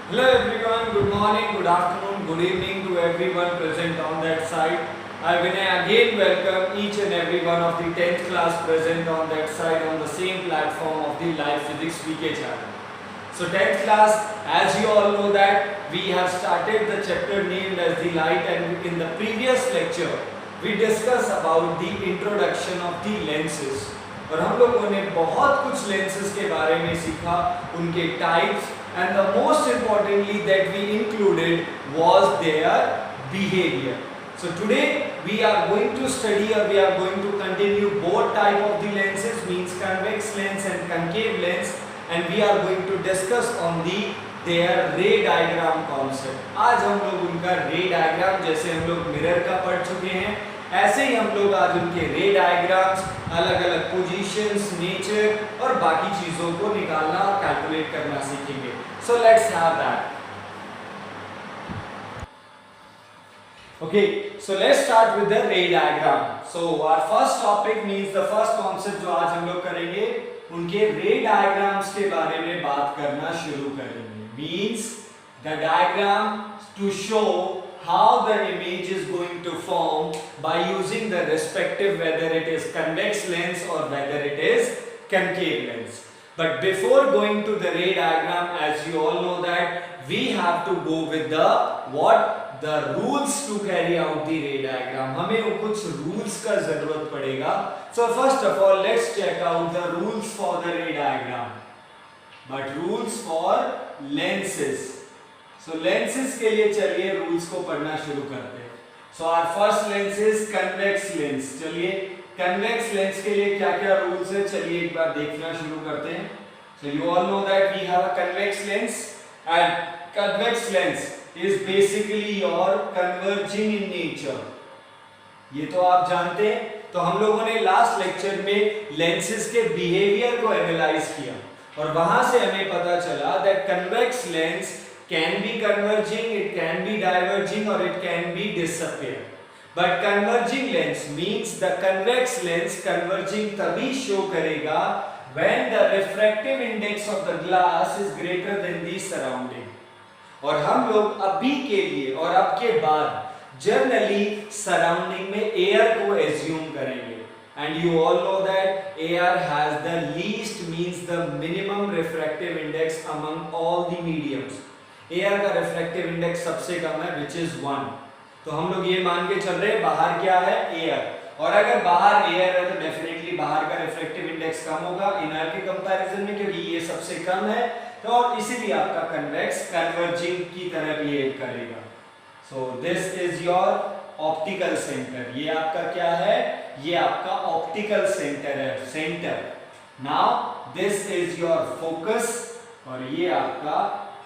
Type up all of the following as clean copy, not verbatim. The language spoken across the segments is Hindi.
Hello everyone, good morning, good afternoon, good evening to everyone present on that side. I will again welcome each and every one of the 10th class present on that side on the same platform of the Live Physics VK channel. So 10th class, as you all know that we have started the chapter named as the light, and in the previous lecture we discussed about the introduction of the lenses. और हम लोगों ने बहुत कुछ lenses के बारे में सीखा, उनके types, and the most importantly that we included was their behavior. So today we are going to study, or we are going to continue both type of the lenses, means convex lens and concave lens, and we are going to discuss on the their ray diagram concept. आज हम लोग उनका ray diagram, जैसे हम लोग मिरर का पढ़ चुके हैं, ऐसे ही हम लोग आज उनके रे डायग्राम्स, अलग अलग पोजीशंस, नेचर और बाकी चीजों को निकालना और कैलकुलेट करना सीखेंगे. So let's have that. Okay, so let's start with the ray diagram. So our first topic means the first concept जो आज हम लोग करेंगे, उनके ray diagrams के बारे में बात करना शुरू करेंगे. Means the diagram to show how the image is going to form by using the respective, whether it is convex lens or whether it is concave lens. But before going to the ray diagram, as you all know that we have to go with the rules to carry out the ray diagram. हमें कुछ rules का जरूरत पड़ेगा. So first of all, let's check out the rules for the ray diagram. But rules for lenses. So lenses के लिए चलिए rules को पढ़ना शुरू करते हैं. So our first lens is convex lens. चलिए convex lens के लिए क्या क्या rules है, चलिए एक बार देखना शुरू करते हैं. So you all know that we have a convex lens, and convex lens is basically your converging in nature. ये तो आप जानते हैं. तो हम लोगों ने लास्ट लेक्चर में lenses के behavior को एनालाइज किया और वहां से हमें पता चला that convex lens can be converging, it can be diverging, or it can be disappear. But converging lens means the convex lens converging तभी show करेगा when the refractive index of the glass is greater than the surrounding. और हम लोग अभी के लिए और अब के बाद जनरली सराउंडिंग में एयर को एज्यूम करेंगे. And you all know that air has the least, means the minimum refractive index among all the mediums. Air का रिफ्रैक्टिव इंडेक्स सबसे कम है, विच इज 1. तो हम लोग ये मान के चल रहे हैं बाहर क्या है, एयर. और अगर बाहर एयर है तो डेफिनेटली बाहर का रिफ्रैक्टिव इंडेक्स कम होगा इनर के कंपैरिजन में, क्योंकि ये सबसे कम है. तो और इसीलिए आपका कन्वेक्स कन्वर्जिंग की तरह बिहेव करेगा. सो this is your optical centre. ये आपका क्या है, ये आपका ऑप्टिकल सेंटर है, centre. Now this is your focus, और ये आपका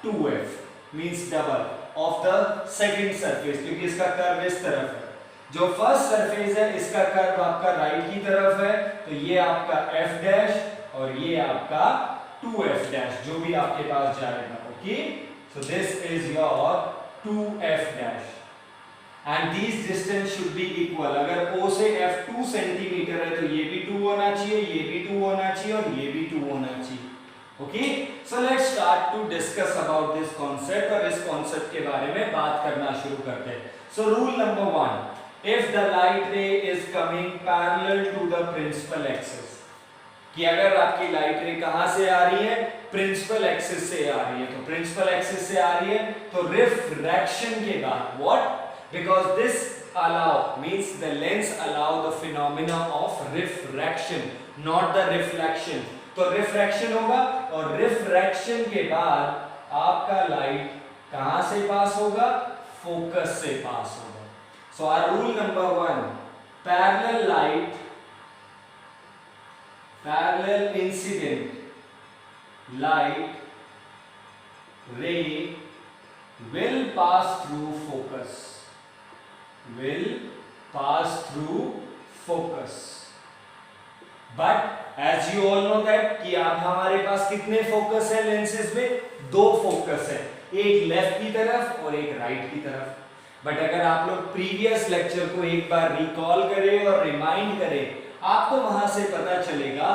2f means double of the second surface, क्योंकि इसका कर्व इस तरफ है. जो फर्स्ट सरफेस है इसका कर्व आपका राइट की तरफ है, तो ये आपका f डैश और ये आपका 2f डैश, जो भी आपके पास जाएगा. Okay, so this is your 2f dash, and this distance should be equal. अगर O से f 2 सेंटीमीटर है तो ये भी 2 होना चाहिए, ये भी 2 होना चाहिए और ये भी 2 होना चाहिए. Okay, so let's start to discuss about this concept, और इस concept के बारे में बात करना शुरू करते हैं. So rule number 1, if the light ray is coming parallel to the principal axis, कि अगर आपकी light ray कहाँ से आ रही है, principal axis से आ रही है. तो principal axis से आ रही है तो refraction के बाद what? Because this allow means the lens allow the phenomena of refraction, not the reflection. तो रिफ्रैक्शन होगा और रिफ्रैक्शन के बाद आपका लाइट कहां से पास होगा, फोकस से पास होगा. So our rule number 1, parallel light, parallel incident light ray will pass through focus, will pass through focus. But as you all know that कि अब हमारे पास कितने फोकस है लेंसेज में, 2 फोकस है, एक लेफ्ट की तरफ और एक राइट की तरफ. बट अगर आप लोग प्रीवियस लेक्चर को एक बार रिकॉल करें और रिमाइंड करें, आपको वहां से पता चलेगा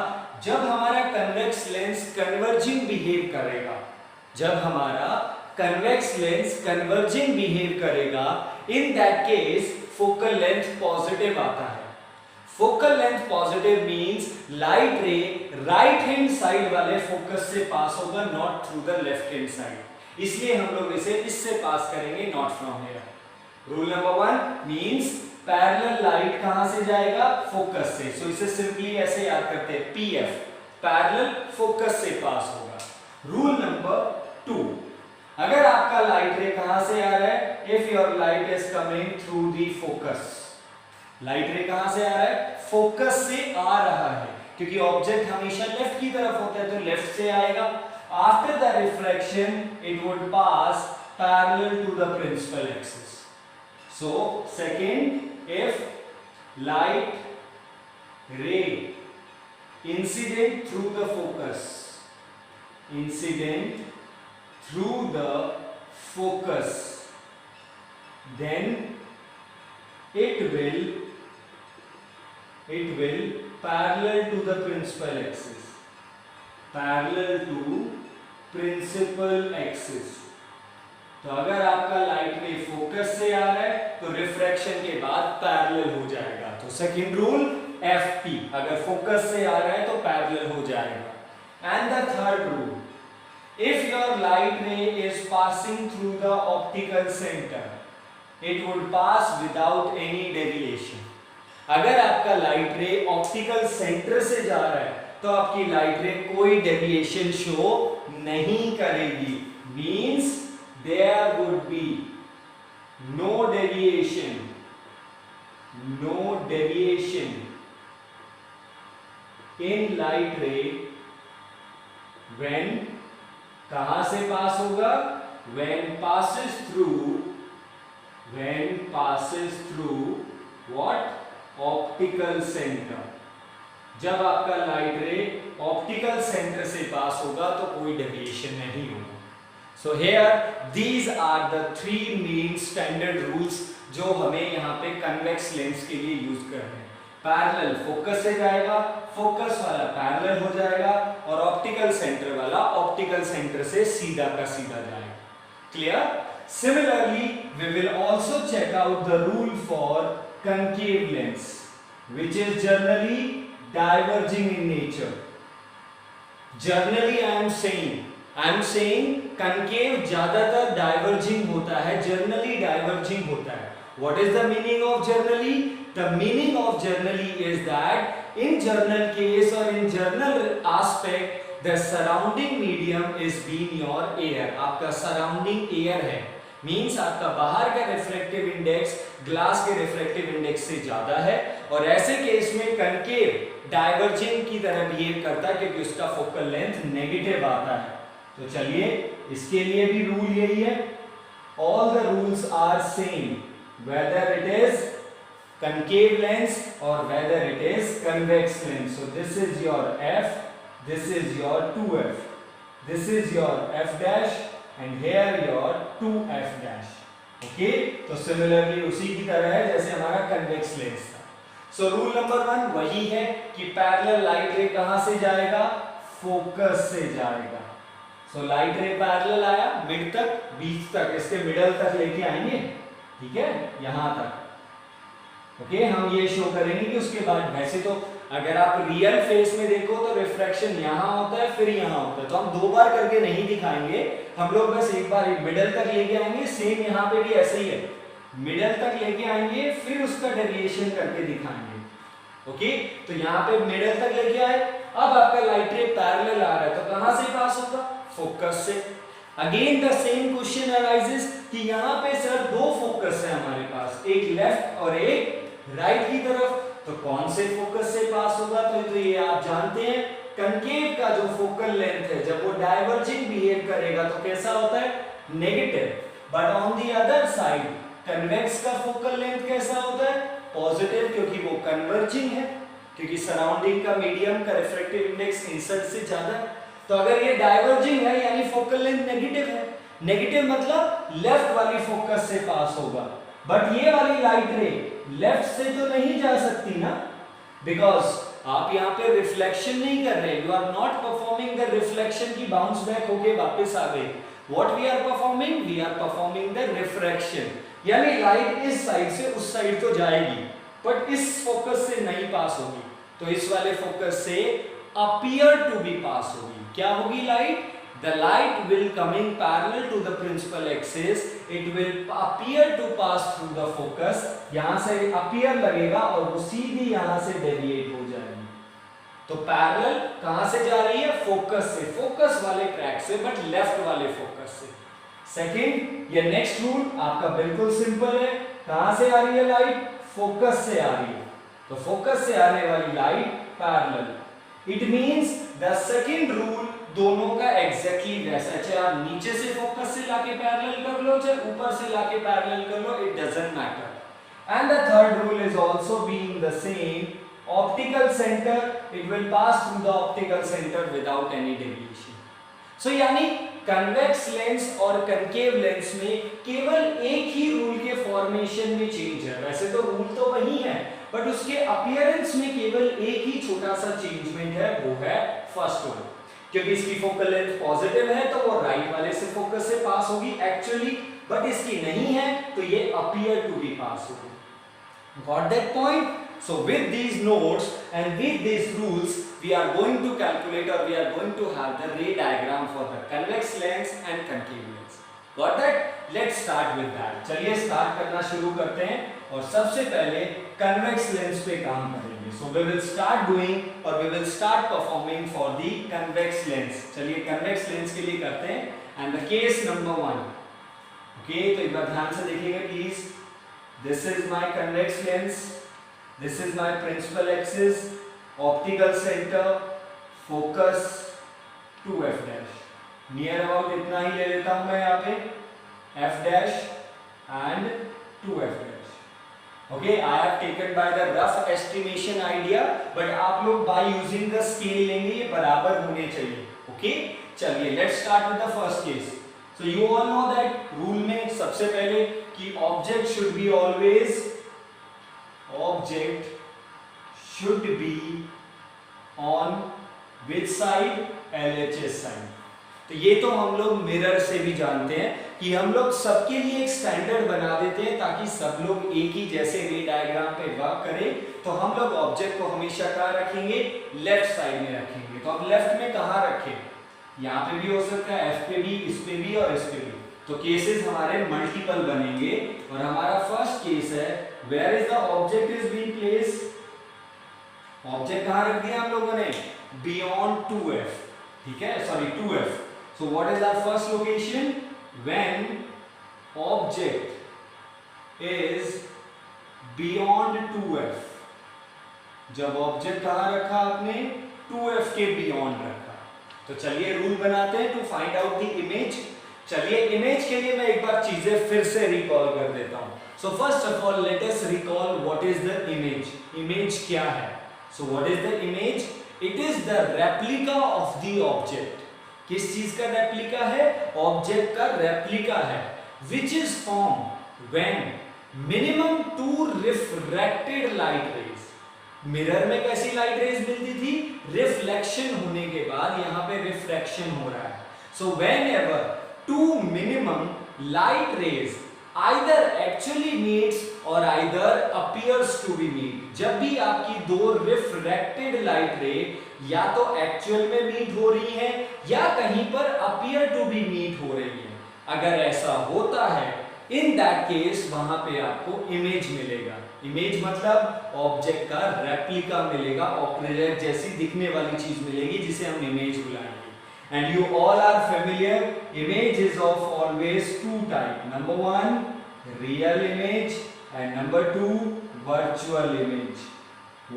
जब हमारा कन्वेक्स लेंस कन्वर्जिंग बिहेव करेगा, जब हमारा कन्वेक्स लेंस कन्वर्जिंग बिहेव करेगा, इन that case focal length positive आता है। Focal length positive means light रे राइट हैंड साइड वाले फोकस से पास होगा, not through the left hand side, इसलिए हम लोग इसे इससे पास करेंगे, not from here. Rule number 1 means parallel light कहां से जाएगा, फोकस से, सो इसे सिंपली ऐसे याद करते हैं, पीएफ पैरेलल फोकस से पास होगा। रूल नंबर 2, अगर आपका लाइट रे कहां से आ रहा है, if your light is coming through the focus, light रे कहां से आ रहा है, फोकस से आ रहा है, क्योंकि ऑब्जेक्ट हमेशा लेफ्ट की तरफ होता है तो लेफ्ट से आएगा। After the reflection it would pass parallel to the principal axis. So second, if light ray incident through the focus, incident through the focus, then it will parallel to the principal axis, parallel to principal axis। तो अगर आपका लाइट रे फोकस से आ रहा है तो रिफ्रैक्शन के बाद पैरेलल हो जाएगा, तो सेकंड रूल एफपी, अगर फोकस से आ रहा है तो पैरेलल हो जाएगा। And the third rule, if your light ray is passing through the optical center, it would pass without any deviation। अगर आपका लाइट रे ऑप्टिकल सेंटर से जा रहा है तो आपकी लाइट रे कोई डेविएशन शो नहीं करेगी, means there would be no deviation in light ray when कहां से पास होगा, when passes through what, optical centre. जब आपका लाइट रे ऑप्टिकल सेंटर से पास होगा तो कोई डेविएशन नहीं होगा। So here these are the 3 main standard rules जो हमें यहाँ पे कन्वेक्स लेंस के लिए यूज करने हैं। पैरेलल फोकस से जाएगा, फोकस वाला पैरेलल हो जाएगा, और ऑप्टिकल सेंटर वाला ऑप्टिकल सेंटर से सीधा का सीधा जाएगा। Clear? Similarly, we will also check out the rule for concave lens, which is generally diverging in nature. Generally, I am saying concave ज्यादातर diverging होता है, generally diverging होता है। What is the meaning of generally? The meaning of generally is that in general case or in general aspect, the surrounding medium is being your air। आपका surrounding air है, मीन्स आपका बाहर का रिफ्लेक्टिव इंडेक्स ग्लास के रिफ्लेक्टिव इंडेक्स से ज्यादा है, और ऐसे केस में कनकेव डाइवर्जिंग की तरह बिहेव करता है क्योंकि उसका फोकल लेंथ नेगेटिव आता है। तो चलिए इसके लिए भी रूल यही है, all the rules are same whether it is concave lens or whether it is convex lens। So this is your f, this is your 2f, this is your f dash and here your 2f dash। okay, तो similarly उसी की तरह है जैसे हमारा convex lens था। so rule number 1 वही है कि parallel light ray कहां से जाएगा, focus से जाएगा। so light ray parallel आया mid तक, बीच तक, इसके middle तक लेके आएंगे, ठीक है, यहां तक। ओके, हम ये शो करेंगे कि उसके बाद, वैसे तो अगर आप रियल फेस में देखो तो रिफ्रैक्शन यहाँ होता है फिर यहाँ होता है, तो हम 2 बार करके नहीं दिखाएंगे, हम लोग बस एक बार मिडल तक लेके आएंगे। सेम यहाँ पे भी ऐसे ही है, मिडल तक लेके आएंगे फिर उसका डेविएशन करके दिखाएंगे। ओके, तो यहाँ पे मिडल तक लेके आए, अब आपका लाइट रे पैरेलल आ रहा है तो कहां से पास होगा, फोकस से। Again the same question arises कि यहाँ पे सर 2 फोकस है हमारे पास, एक लेफ्ट और एक राइट की तरफ, तो कौन से फोकस से पास होगा, तो ये आप जानते हैं कनकेव का जो फोकल लेंथ है जब वो डाइवर्जिंग बिहेव करेगा तो कैसा होता है, negative. But on the other side convex का फोकल लेंथ कैसा होता है, पॉजिटिव, क्योंकि वो कन्वर्जिंग है, क्योंकि सराउंडिंग का मीडियम का रिफ्रैक्टिव इंडेक्स इंसर्ट से ज्यादा है। तो अगर ये डाइवर्जिंग है यानी फोकल लेंथ नेगेटिव है, नेगेटिव मतलब लेफ्ट वाली फोकस से पास होगा, बट ये वाली लाइट रे लेफ्ट से तो नहीं जा सकती ना, बिकॉज आप यहाँ पे रिफ्लेक्शन नहीं कर रहे, you are not performing the reflection की बाउंस बैक होके वापस आ गए। What we are performing performing? We are performing the refraction, यानी लाइट इस साइड से उस साइड तो जाएगी बट इस फोकस से नहीं पास होगी, तो इस वाले फोकस से अपीयर टू बी पास होगी। क्या होगी light? The light will coming parallel to the principal axis. It will appear to pass through the focus. यहां से appear लगेगा और वो सीधी यहां से deviate हो जाएगी। तो पैरेलल कहां से जा रही है? फोकस से, फोकस वाले ट्रैक से, बट लेफ्ट वाले फोकस से। सेकंड, ये नेक्स्ट रूल आपका बिल्कुल सिंपल है। कहां से आ रही है लाइट? फोकस से आ रही है, तो फोकस से आने वाली light parallel. It means the second rule दोनों का एग्जैक्टली वैसा, चाहे आप नीचे से फोकस से लाके पैरेलल कर लो, चाहे ऊपर से लाके पैरेलल कर लो, it doesn't matter. And the third rule is also being the same, optical centre, it will pass through the optical centre without any deviation. So यानी कन्वेक्स लेंस और कनकेव लेंस में केवल एक ही रूल के फॉर्मेशन में चेंज है। वैसे तो रूल तो वही है, बट उसके अपीयरेंस में केवल एक ही छोटा सा चेंजमेंट है, वो है फर्स्ट वन। क्योंकि इसकी फोकल लेंथ पॉजिटिव है तो वो राइट वाले से फोकस से पास होगी एक्चुअली, बट इसकी नहीं है तो ये अपीयर टू बी पास होगी। Got that point? So with these notes and with these rules, we are going to calculate or we are going to have the ray diagram for the convex lens and concave lens. Got that? Let's start with that. चलिए स्टार्ट करना शुरू करते हैं और सबसे पहले convex lens पे काम करेंगे. So we will start doing or we will start performing for the convex lens. चलिए convex lens के लिए करते हैं and the case number 1. Okay, तो एक बार ध्यान से देखिएगा please. This is my convex lens. This is my principal axis, optical center, focus to f dash. Near about इतना ही ले लेता हूँ मैं यहाँ पे f dash and to f dash. Okay, I have taken by the rough estimation idea, but आप लोग by using the scale लेंगे, ये बराबर होने चाहिए. Okay, चलिए let's start with the first case. So you all know that rule में सबसे पहले कि object should be always on which side? LHS side. तो ये तो हम लोग मिरर से भी जानते हैं कि हम लोग सबके लिए एक स्टैंडर्ड बना देते हैं ताकि सब लोग एक ही जैसे रे डायग्राम पे वर्क करें। तो हम लोग ऑब्जेक्ट को हमेशा कहाँ रखेंगे? लेफ्ट साइड में रखेंगे। तो अब लेफ्ट में कहाँ रखें? यहाँ पे भी हो सकता है, एफ पे भी, इस पे भी और इस पे भी। तो केसेस हमारे मल्टीपल बनेंगे और हमारा फर्स्ट केस है where is the object is being placed. Object कहां रख दिया हम लोगों ने? बियॉन्ड 2f, ठीक है, sorry 2f। So what is our first location? When object is beyond 2f, जब ऑब्जेक्ट कहां रखा आपने? 2f के बियॉन्ड रखा। तो चलिए रूल बनाते हैं to find out the image. चलिए इमेज के लिए मैं एक बार चीजें फिर से रिकॉल कर देता हूं। So first of all let us recall what is the image. Image क्या है? सो what is the image? It is the replica of the object. किस चीज का रेप्लिका है? ऑब्जेक्ट का रेप्लिका है, which is form when minimum 2 refracted light rays. Mirror में कैसी लाइट रेज मिलती थी? रिफ्लेक्शन होने के बाद यहाँ पे रिफ्रैक्शन हो रहा है। So whenever 2 minimum light rays either actually meets or either appears to be meet, जब भी आपकी 2 refracted light ray या तो actual में meet हो रही है या कहीं पर appear to be meet हो रही है, अगर ऐसा होता है in that case वहां पे आपको image मिलेगा। इमेज मतलब ऑब्जेक्ट का रेप्लिका मिलेगा, ऑब्जेक्ट जैसी दिखने वाली चीज मिलेगी जिसे हम इमेज बुलाएंगे। And you all are familiar, image is of always 2 type. Number 1, real image, and number 2, virtual image.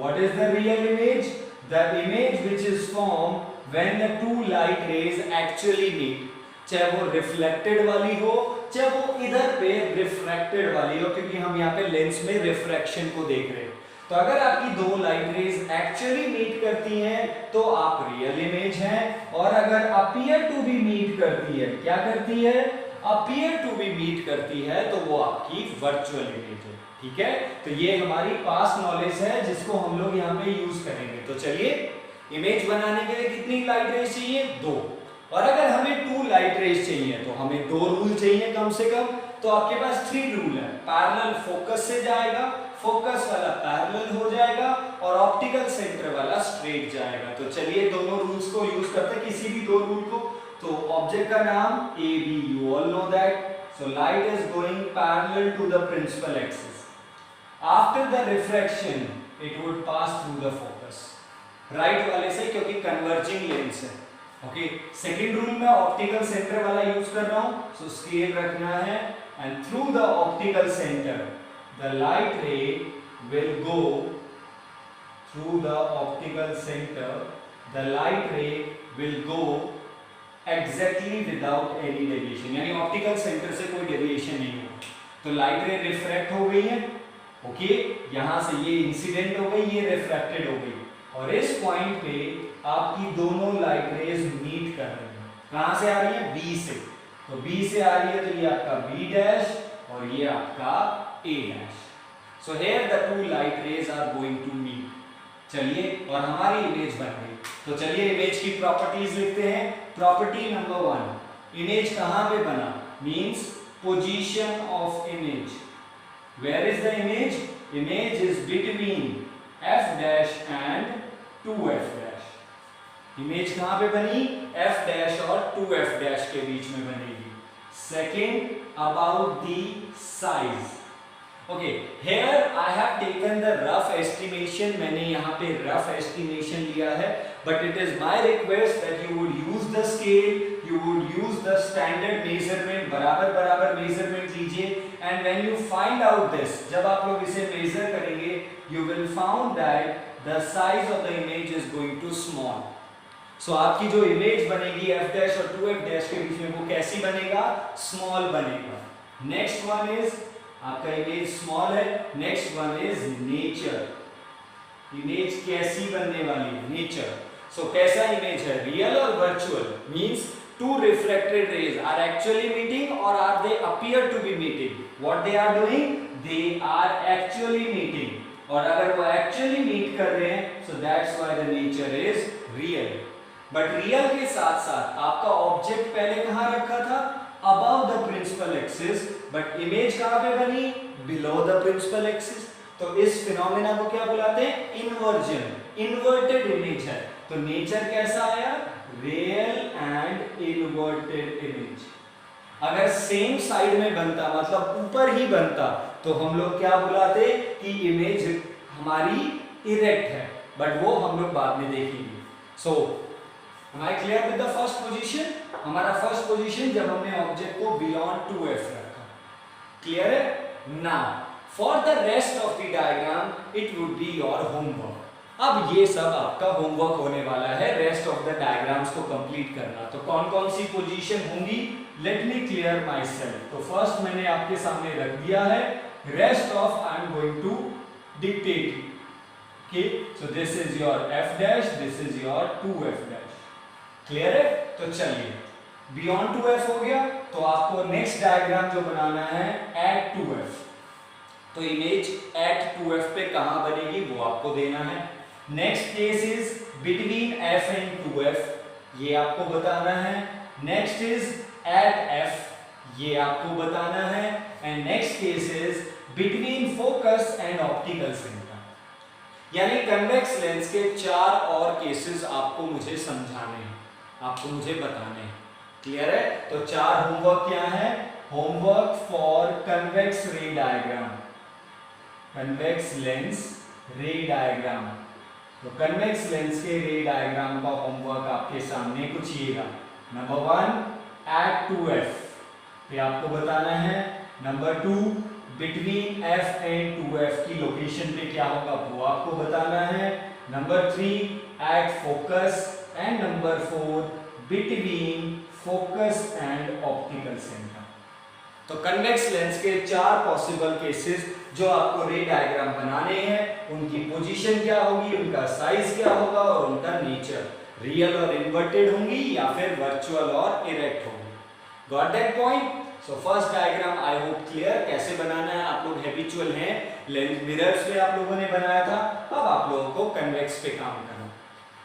What is the real image? The image which is formed when the 2 light rays actually meet. चाहे वो रिफ्लेक्टेड वाली हो, चाहे वो इधर पे रिफ्रैक्टेड वाली हो, क्योंकि हम यहाँ पे लेंस में रिफ्रैक्शन को देख रहे हैं। तो अगर आपकी 2 लाइट रेज एक्चुअली मीट करती हैं तो आप रियल इमेज हैं, और अगर अपीयर टू बी मीट करती है, क्या करती है? अपीयर टू बी मीट करती है, तो वो आपकी वर्चुअल इमेज है। ठीक है, तो ये हमारी पास्ट नॉलेज है जिसको हम लोग यहाँ पे यूज करेंगे। तो चलिए इमेज बनाने के लिए कितनी लाइट रेज चाहिए? 2। और अगर हमें 2 लाइट रेज चाहिए तो हमें 2 रूल चाहिए कम से कम। तो आपके पास 3 रूल है, पैरेलल फोकस से जाएगा, फोकस वाला पैरेलल हो जाएगा और ऑप्टिकल सेंटर वाला स्ट्रेट जाएगा। तो चलिए दोनों रूल्स को यूज करते हैं, किसी भी 2 रूल को। तो ऑब्जेक्ट का नाम A B, you all know that. So light is going parallel to the principal axis. After the refraction it would pass through the focus, right वाले से, क्योंकि कन्वर्जिंग लेंस है। ओके, सेकंड रूल में ऑप्टिकल सेंटर वाला यूज कर रहा हूं, सो स्केल रखना है and through the optical centre the light ray will go through the optical center, the light ray will go exactly without any deviation, यानी ऑप्टिकल सेंटर से कोई डेविएशन नहीं होगा। तो लाइट रे रिफ्रैक्ट हो गई है, ओके, यहां से ये इंसिडेंट हो गई, ये रिफ्रैक्टेड हो गई और इस पॉइंट पे आपकी दोनों लाइट रेज मीट कर रही है। कहां से आ रही है? बी से। तो बी से आ रही है तो ये आपका बी डैश और ये आपका A dash. So here the 2 light rays are going to meet. चलिए, और हमारी इमेज बन गई। तो चलिए इमेज की प्रॉपर्टीज लिखते हैं। प्रॉपर्टी नंबर 1, इमेज कहां पे बना? Means position of image. Where is the image? Image is between f dash and 2f dash। Image कहां पे बनी? f dash और 2f dash के बीच में बनेगी। Second, about the size. Okay, here I have taken the rough estimation, मैंने यहाँ पे rough estimation लिया है, but it is my request that you would use the scale, you would use the standard measurement, बराबर measurement लीजिए, and when you find out this, जब आप लोग इसे measure करेंगे, you will found that the size of the image is going to small. So आपकी जो image बनेगी f dash और 2f dash के बीच में, वो कैसी बनेगा? Small बनेगा। Next one is आपका इमेज स्मॉल है। Next one is nature. Image कैसी बनने वाली है? नेचर। सो कैसा इमेज है? रियल और virtual. Means 2 refracted rays are actually meeting और are they appear to be meeting? What they are doing? They are actually meeting. और अगर वो एक्चुअली मीट कर रहे हैं, so that's why the nature is real. But real के साथ साथ आपका ऑब्जेक्ट पहले कहां रखा था? above the principal axis, but image कहां पे बनी? below the principal axis। तो इस फिनोमेना को क्या बुलाते हैं? इन्वर्जन। इन्वर्टेड इमेज है। तो नेचर कैसा आया? Real and inverted image. अगर सेम साइड में बनता, मतलब ऊपर ही बनता, तो हम लोग क्या बुलाते कि इमेज हमारी इरेक्ट है, बट वो हम लोग बाद में देखेंगे। सो Am I clear with the first position? हमारा फर्स्ट पोजीशन जब हमने ऑब्जेक्ट को बियॉन्ड 2f रखा। क्लियर है? Now for the rest of the diagram it would be your homework. अब ये सब आपका होमवर्क होने वाला है, रेस्ट ऑफ द डायग्राम्स को कंप्लीट करना। तो कौन कौन सी पोजीशन होंगी? Let me clear my self. तो फर्स्ट मैंने आपके सामने रख दिया है, rest of I am going to dictate. Okay, so this is your f dash, this is your 2f dash। Clear है? तो चलिए, बियॉन्ड 2f हो गया, तो आपको नेक्स्ट डायग्राम जो बनाना है एट 2f। तो इमेज एट 2f पे कहां बनेगी वो आपको देना है। Next case is between f and 2f, ये आपको बताना है। नेक्स्ट इज एट f, ये आपको बताना है। And next case is between focus and optical centre. यानी कन्वेक्स लेंस के 4 और केसेस आपको मुझे समझाने हैं, आपको मुझे बताने हैं। क्लियर है? तो 4 होमवर्क क्या है? होमवर्क फॉर कन्वेक्स रे डायग्राम, कन्वेक्स लेंस रे डायग्राम। तो कन्वेक्स लेंस के रे डायग्राम का होमवर्क आपके सामने कुछ ये रहा। नंबर 1 एट 2f पे आपको बताना है। Number 2 between f and 2f की लोकेशन पे क्या होगा वो आपको बताना है। Number 3 at focus and number 4 between focus and optical centre. तो कन्वेक्स लेंस के 4 पॉसिबल केसेस जो आपको रे डायग्राम बनाने हैं, उनकी पोजीशन क्या होगी, उनका साइज क्या होगा और उनका नेचर, रियल और इन्वर्टेड होंगी या फिर वर्चुअल और इरेक्ट होंगी। Got that point? So first diagram I hope clear. कैसे बनाना है आप लोग हैबिचुअल हैं, लेंस मिरर्स में आप लोगों ने बनाया था, अब आप लोगों को कन्वेक्स पे काम करना।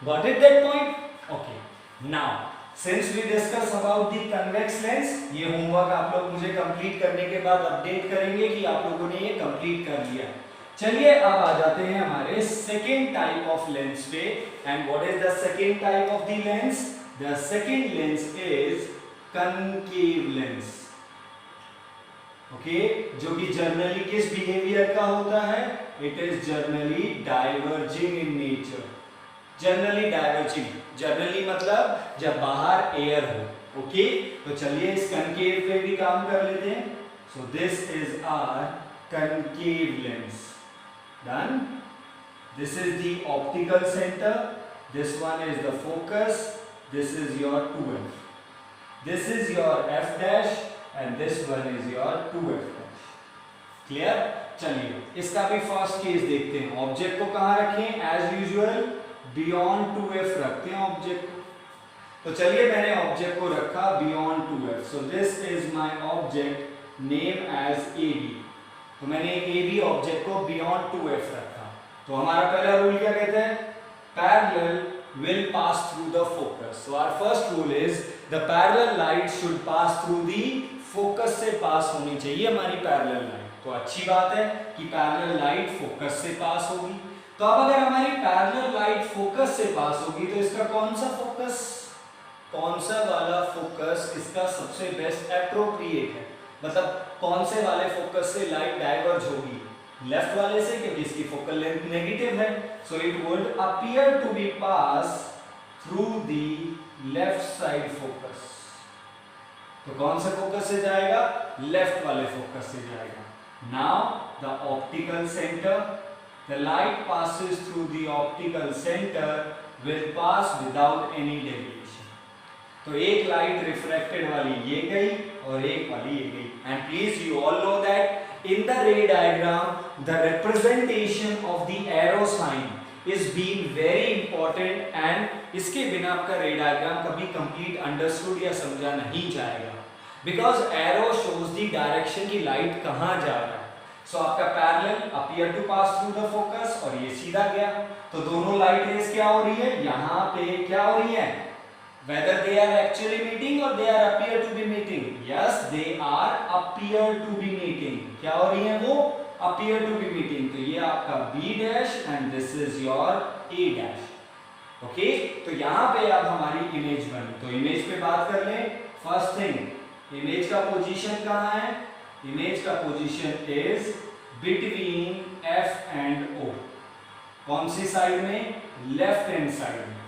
Got it that point? Okay, now since we discuss about the convex lens, ये होमवर्क आप लोग मुझे कंप्लीट करने के बाद अपडेट करेंगे कि आप लोगों ने ये कंप्लीट कर लिया। चलिए अब आ जाते हैं हमारे सेकेंड टाइप ऑफ लेंस पे। And what is the second type of the lens? The second lens is concave lens. Okay, जो कि जनरली किस बिहेवियर का होता है? It is generally diverging in nature. Generally diverging, generally मतलब जब बाहर एयर हो। ओके, तो चलिए इस कनकेव पे भी काम कर लेते हैं। So this is our concave lens. Done. This is the optical center. This one is the focus. This is your 2f. This is your f dash and this one is your 2f dash. Clear? चलिए इसका भी फर्स्ट केस देखते हैं। ऑब्जेक्ट को कहाँ रखें? एज यूजुअल बियॉन्ड 2f रखते हैं ऑब्जेक्ट को। तो चलिए मैंने ऑब्जेक्ट को रखा beyond 2f। So this is my object name as AB। तो मैंने AB ऑब्जेक्ट को बियॉन्ड 2f रखा। तो हमारा पहला रूल क्या कहता है? Parallel will pass through the focus. So our first rule is the parallel light should pass through the focus से पास होनी चाहिए हमारी पैरेलल लाइट। तो अच्छी बात है कि पैरेलल लाइट फोकस से पास होगी। तो अब अगर हमारी पैरेलल लाइट फोकस से पास होगी तो इसका कौन सा फोकस, कौन सा वाला फोकस इसका सबसे बेस्ट एप्रोप्रिएट है? मतलब कौन से वाले फोकस से लाइट डाइवर्ज होगी? लेफ्ट वाले से, क्योंकि इसकी फोकल लेंथ नेगेटिव है। So it would appear to be pass through the left side focus. तो कौन से फोकस से जाएगा? लेफ्ट वाले फोकस से जाएगा। Now the optical centre, the light passes through the optical center will pass without any deviation। तो एक लाइट रिफ्रैक्टेड वाली ये गई और एक वाली ये गई। And please you all know that in the ray diagram the representation of the arrow sign is being very important and इसके बिना आपका रे डायग्राम कभी कंप्लीट अंडरस्टूड या समझा नहीं जाएगा। Because arrow shows the direction की लाइट कहाँ जा रहा है। सो आपका parallel appear to pass through the focus और ये सीधा गया। तो दोनों लाइट रेज क्या हो रही है? यहाँ पे क्या हो रही है? Whether they are actually meeting or they are appear to be meeting? Yes, they are appear to be meeting. क्या हो रही है वो? Appear to be meeting. तो ये आपका B dash and this is your A dash. Okay? तो यहाँ पे अब हमारी इमेज बनी। तो इमेज पे बात कर लें। फर्स्ट थिंग, इमेज का पोजीशन कहाँ है? इमेज का position is between F and O। कौन सी साइड में? लेफ्ट हैंड साइड में।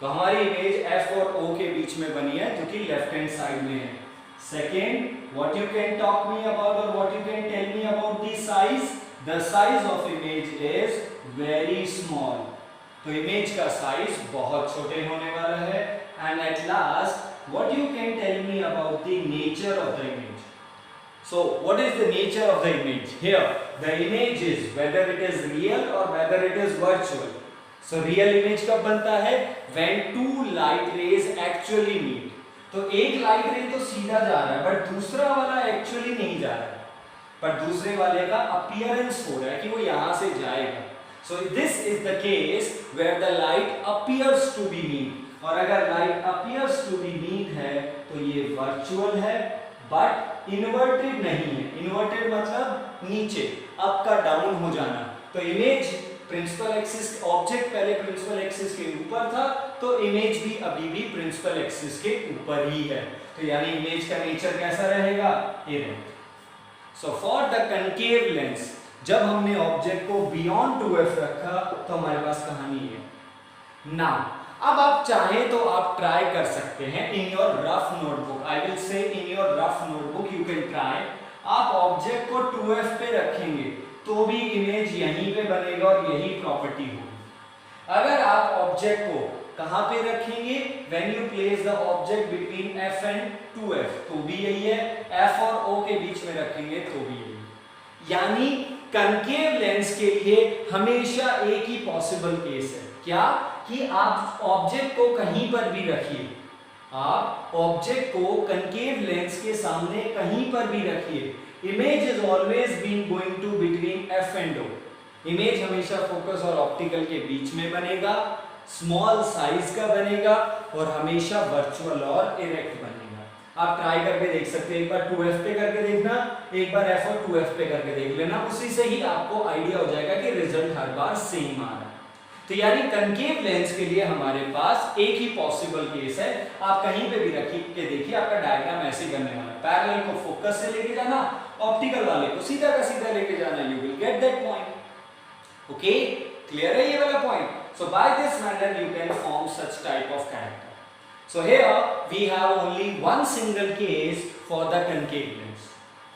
तो हमारी इमेज F और O के बीच में बनी है जो कि लेफ्ट हैंड साइड में है। Second, what you can talk me about और what you can tell me about the size? The size of image is very small. तो इमेज का साइज बहुत छोटे होने वाला है। And at last, what you can tell me about the nature of the image? So what is the nature of the image? Here the image is whether it is real or whether it is virtual. So real image कब बनता है? When two light rays actually meet. तो एक लाइट रे तो सीधा जा रहा है बट दूसरा वाला एक्चुअली नहीं जा रहा है, बट दूसरे वाले का अपीयरेंस हो रहा है कि वो यहां से जाएगा। So this is the case where the light appears to be meet। और अगर light appears to be meet है तो ये वर्चुअल है बट इन्वर्टेड नहीं है। इन्वर्टेड मतलब नीचे, अप का डाउन हो जाना। तो इमेज प्रिंसिपल एक्सिस, ऑब्जेक्ट पहले प्रिंसिपल एक्सिस के ऊपर था तो इमेज भी अभी भी प्रिंसिपल एक्सिस के ऊपर ही है। तो यानी इमेज का नेचर कैसा रहेगा? Erect. So for the concave lens जब हमने ऑब्जेक्ट को बियॉन्ड 2f रखा तो हमारे पास कहानी है। नाउ अब आप चाहें तो आप ट्राई कर सकते हैं in your rough notebook. I will say in your rough notebook you can try. आप ऑब्जेक्ट को 2f पे रखेंगे तो भी इमेज यहीं पे बनेगा और यही प्रॉपर्टी होगी। अगर आप ऑब्जेक्ट को कहां पे रखेंगे? When you place the object between f and 2f तो भी यही है। f और o के बीच में रखेंगे तो भी यही। यानी कनकेव लेंस के लिए हमेशा एक ही पॉसिबल केस है। क्या? कि आप ऑब्जेक्ट को कहीं पर भी रखिए, आप ऑब्जेक्ट को कनकेव लेंस के सामने कहीं पर भी रखिए, image is always being going to between f and o। Image हमेशा फोकस और ऑप्टिकल के बीच में बनेगा। स्मॉल साइज का बनेगा और हमेशा वर्चुअल और इरेक्ट बनेगा। आप ट्राई करके देख सकते हैं, एक बार 2f पे करके देखना, एक बार f और 2f पे करके देख लेना, उसी से ही आपको आइडिया हो जाएगा कि रिजल्ट हर बार सेम आ रहा है। तो यानी कनकेव लेंस के लिए हमारे पास एक ही पॉसिबल केस है। आप कहीं पे भी रख के देखिए, आपका डायग्राम ऐसे बनने वाला है। पैरेलल को फोकस से लेके जाना, ऑप्टिकल वाले को सीधा का सीधा लेके जाना, you will get that point. Okay, clear है ये वाला point? So by this manner you can form such type of character. So here we have only one single case for the concave lens.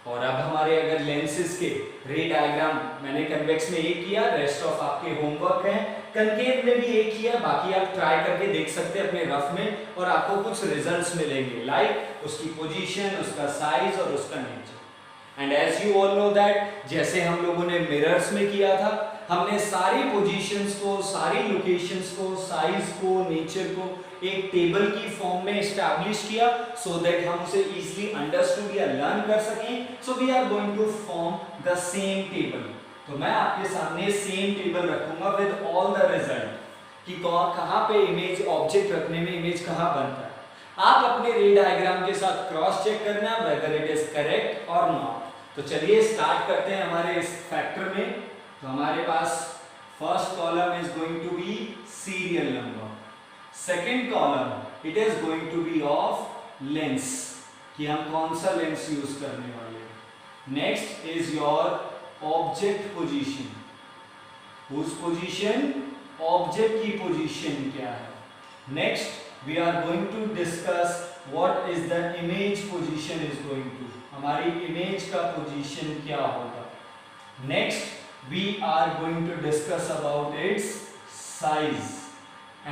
और अब हमारे अगर लेंसेज के रे डायग्राम मैंने कन्वेक्स में एक किया, रेस्ट ऑफ आपके होमवर्क है, कनकेव में भी एक किया, बाकी आप ट्राई करके देख सकते हैं अपने रफ में और आपको कुछ रिजल्ट्स मिलेंगे, लाइक उसकी पोजीशन, उसका साइज और उसका nature. And as you all know that, जैसे हम लोगों ने मिरर्स में किया था, हमने सारी पोजीशंस को, सारी लोकेशंस को, साइज को, नेचर को एक टेबल की फॉर्म में एस्टैब्लिश किया सो दैट हम उसे इजीली अंडरस्टूड या लर्न कर सकें। So we are going to form the same table. तो मैं आपके सामने सेम टेबल रखूंगा विद ऑल द रिजल्ट कि कहां पे इमेज, ऑब्जेक्ट रखने में इमेज कहां बनता है। आप अपने रे डायग्राम के साथ क्रॉस चेक करना वेदर इट इज करेक्ट और नॉट। तो चलिए स्टार्ट करते हैं हमारे इस फैक्टर में। तो हमारे पास first column is going to be serial number, second column it is going to be of lens कि हम कौन सा लेंस यूज करने वाले हैं। Next is your object position, उस पोजीशन, ऑब्जेक्ट की पोजीशन क्या है। Next we are going to discuss what is the image position is going to, हमारी इमेज का पोजीशन क्या होगा। Next we are going to discuss about its size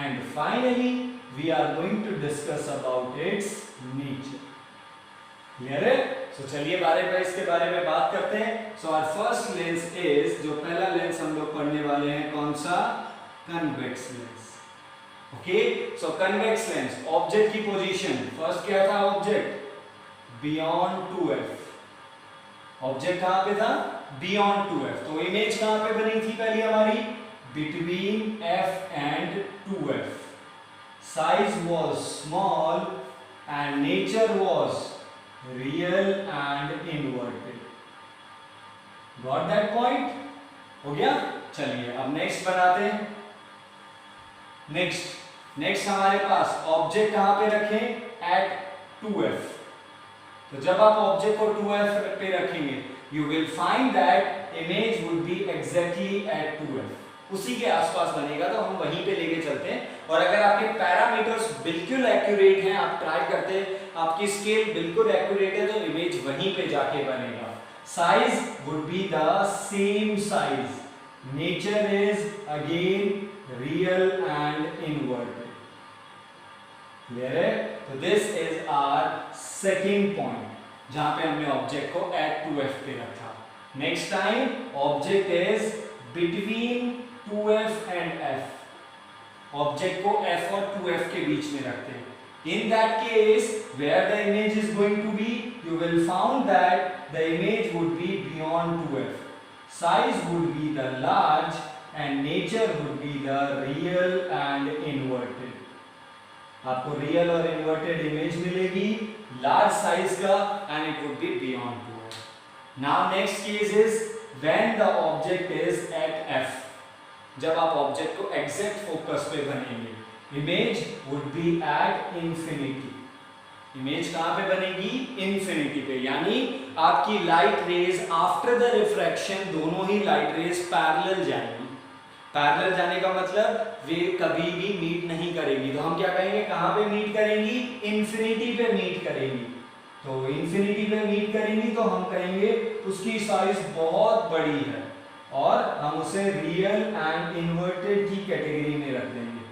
and finally we are going to discuss about its nature। Clear है? तो चलिए इसके बारे में बात करते हैं। So our first lens is, जो पहला लेंस हम लोग पढ़ने वाले हैं कौन सा, कन्वेक्स लेंस। ओके, सो कन्वेक्स लेंस, ऑब्जेक्ट की पोजीशन, फर्स्ट क्या था ऑब्जेक्ट, बियॉन्ड 2f। ऑब्जेक्ट कहां पे था, बियॉन्ड 2f। तो इमेज कहां पे बनी थी पहली हमारी, between f and 2f। Size was small and nature was real and inverted. Got that point? हो गया। चलिए अब नेक्स्ट बनाते हैं। नेक्स्ट हमारे पास ऑब्जेक्ट कहां पे रखें, एट 2f। तो जब आप ऑब्जेक्ट को 2f पे रखेंगे you will find that image would B exactly at 2f, उसी के आसपास बनेगा। तो हम वहीं पे लेके चलते हैं और अगर आपके पैरामीटर्स बिल्कुल एक्यूरेट हैं, आप ट्राई करते हैं, आपकी स्केल बिल्कुल एक्यूरेट है, तो इमेज वहीं पे जाके बनेगा। Size would be the same size, nature is again real and inverted। Clear है? तो this is our second point जहां पे हमने ऑब्जेक्ट को एट 2f पे रखा। Next time object is between 2f and f। Object को f और 2f के बीच में रखते हैं। In that case where the image is going to be, you will found that the image would be beyond 2f। Size would be the large and nature would be the real and inverted। आपको real और inverted image मिलेगी large size का and it would be beyond 2f। Now next case is when the object is at f। जब आप object को exact focus पे बनेंगे, image would be at infinity। Image कहां पे बनेगी, इंफिनिटी पे, यानी आपकी light rays after the refraction दोनों ही लाइट रेज पैरेलल जाएंगी। पैरेलल जाने का मतलब वे कभी भी मीट नहीं करेंगी। तो हम क्या कहेंगे, कहां पे मीट करेंगी, इन्फिनिटी पे मीट करेंगी। तो इन्फिनिटी पे मीट करेंगी तो हम कहेंगे उसकी साइज बहुत बड़ी है और हम उसे रियल एंड इन्वर्टेड की कैटेगरी में रख देंगे।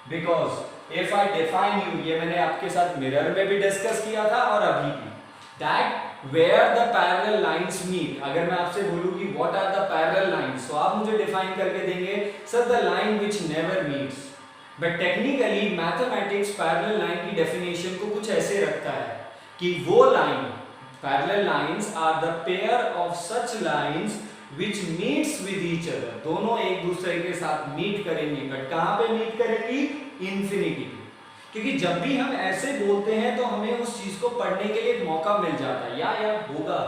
Because if I define you, ये मैंने आपके साथ मिरर में भी डिस्कस किया था और अभी भी, that where the parallel lines meet। अगर मैं आपसे बोलूं कि what are the parallel lines, तो आप मुझे डिफाइन करके देंगे sir the line which never meets। but technically mathematics parallel line की definition को कुछ ऐसे रखता है कि वो line, parallel lines are the pair of such lines which meets with each other, दोनों एक दूसरे के साथ मीट करेंगे, बट कहां पे मीट करेंगी? इंफिनिटी पे। क्योंकि जब भी हम ऐसे बोलते हैं तो हमें उस चीज को पढ़ने के लिए एक मौका मिल जाता है, या होगा,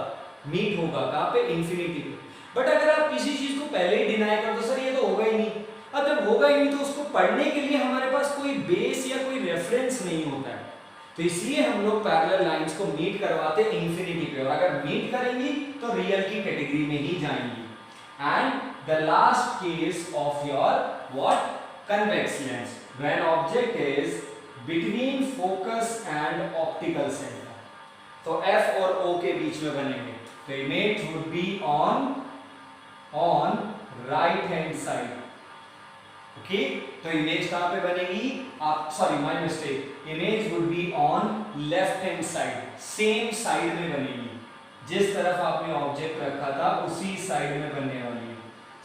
मीट होगा कहां पे? इंफिनिटी पे। बट अगर आप किसी चीज को पहले ही डिनाई कर दो, सर ये तो होगा ही नहीं, अब जब होगा ही नहीं तो उसको पढ़ने के लिए हमारे पास कोई बेस या कोई रेफरेंस नहीं होता है, तो इसलिए हम लोग पैरेलल लाइंस को मीट करवाते हैं इंफिनिटी पे, और अगर मीट करेंगी तो रियल की कैटेगरी में ही जाएंगी। And the last case of your what? Convex lens, when object is between focus and optical centre, तो F और O के बीच में बनेंगे, तो image would be on right hand side. Okay, तो इमेज कहां पे बनेगी? आप sorry my mistake, image would be on left hand side, same side में बनेगी, जिस तरफ आपने ऑब्जेक्ट रखा था उसी साइड में बनने वाली है।